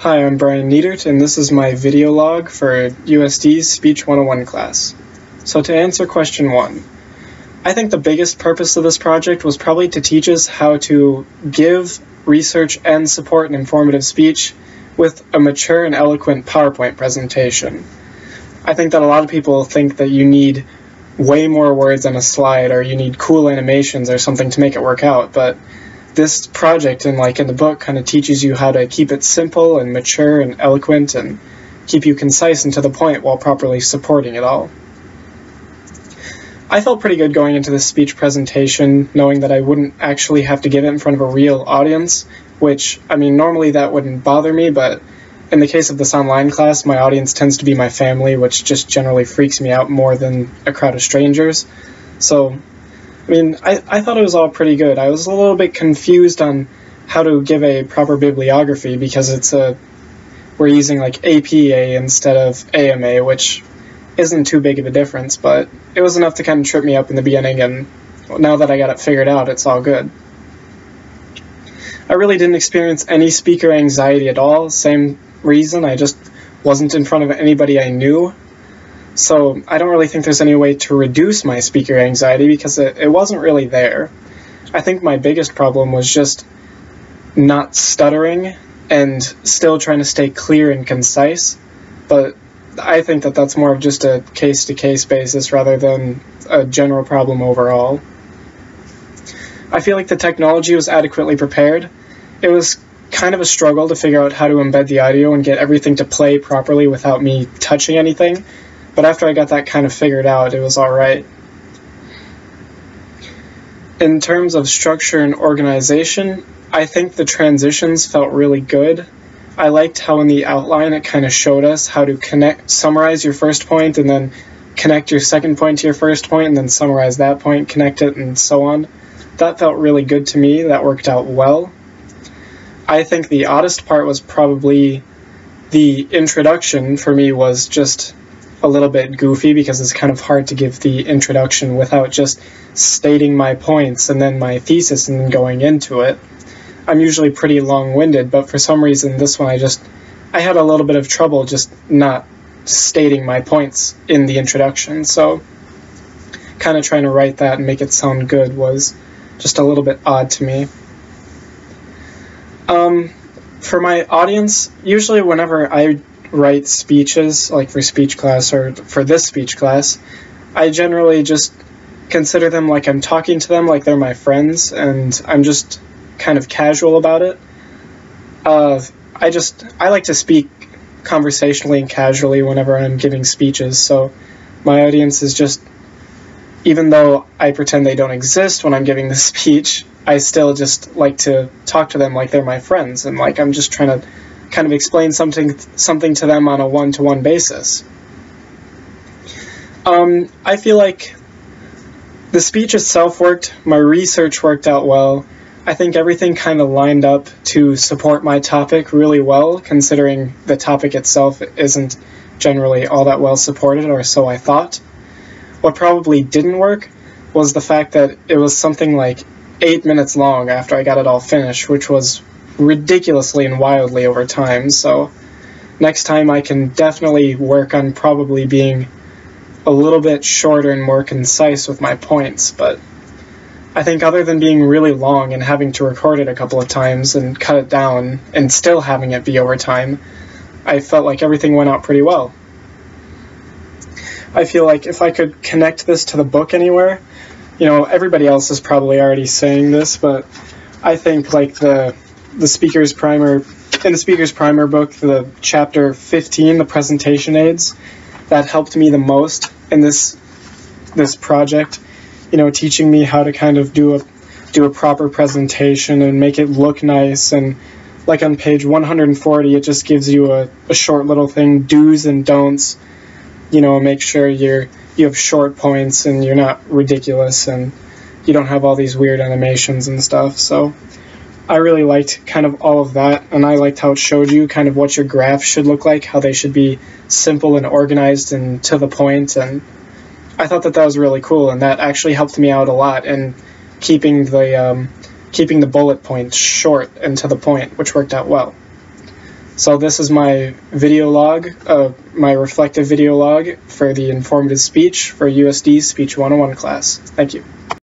Hi, I'm Brian Niedert, and this is my video log for USD's Speech 101 class. So to answer question 1, I think the biggest purpose of this project was probably to teach us how to give, research, and support an informative speech with a mature and eloquent PowerPoint presentation. I think that a lot of people think that you need way more words on a slide, or you need cool animations or something to make it work out, but this project in the book kind of teaches you how to keep it simple and mature and eloquent and keep you concise and to the point while properly supporting it all. I felt pretty good going into this speech presentation knowing that I wouldn't actually have to give it in front of a real audience, which, I mean, normally that wouldn't bother me, but in the case of this online class, my audience tends to be my family, which just generally freaks me out more than a crowd of strangers. So I mean, I thought it was all pretty good. I was a little bit confused on how to give a proper bibliography because we're using APA instead of AMA, which isn't too big of a difference, but it was enough to kind of trip me up in the beginning, and now that I got it figured out, it's all good. I really didn't experience any speaker anxiety at all. Same reason, I just wasn't in front of anybody I knew. So I don't really think there's any way to reduce my speaker anxiety because it wasn't really there. I think my biggest problem was just not stuttering and still trying to stay clear and concise, but I think that that's more of just a case-to-case basis rather than a general problem overall. I feel like the technology was adequately prepared. It was kind of a struggle to figure out how to embed the audio and get everything to play properly without me touching anything. But after I got that kind of figured out, it was alright. In terms of structure and organization, I think the transitions felt really good. I liked how in the outline it kind of showed us how to summarize your first point, and then connect your second point to your first point, and then summarize that point, connect it, and so on. That felt really good to me. That worked out well. I think the oddest part was probably the introduction. For me, was just a little bit goofy because it's kind of hard to give the introduction without just stating my points and then my thesis and then going into it. I'm usually pretty long-winded, but for some reason this one I had a little bit of trouble just not stating my points in the introduction, so kind of trying to write that and make it sound good was just a little bit odd to me. For my audience, usually whenever I write speeches, like for speech class or for this speech class, I generally just consider them like I'm talking to them like they're my friends, and I'm just kind of casual about it. I like to speak conversationally and casually whenever I'm giving speeches, so my audience is just, even though I pretend they don't exist when I'm giving the speech, I still just like to talk to them like they're my friends, and like I'm just trying to kind of explain something to them on a one-to-one basis. I feel like the speech itself worked, my research worked out well. I think everything kind of lined up to support my topic really well, considering the topic itself isn't generally all that well supported, or so I thought. What probably didn't work was the fact that it was something like 8 minutes long after I got it all finished, which was ridiculously and wildly over time, so next time I can definitely work on probably being a little bit shorter and more concise with my points, but I think other than being really long and having to record it a couple of times and cut it down and still having it be over time, I felt like everything went out pretty well. I feel like if I could connect this to the book anywhere, you know, everybody else is probably already saying this, but I think like in the Speaker's Primer book, the chapter 15, the presentation aids, that helped me the most in this project, you know, teaching me how to kind of do a proper presentation and make it look nice. And like on page 140, it just gives you a short little thing, do's and don'ts, you know, make sure you have short points and you're not ridiculous and you don't have all these weird animations and stuff. So I really liked kind of all of that, and I liked how it showed you kind of what your graphs should look like, how they should be simple and organized and to the point, and I thought that was really cool, and that actually helped me out a lot in keeping the bullet points short and to the point, which worked out well. So this is my video log, my reflective video log for the informative speech for USD Speech 101 class. Thank you.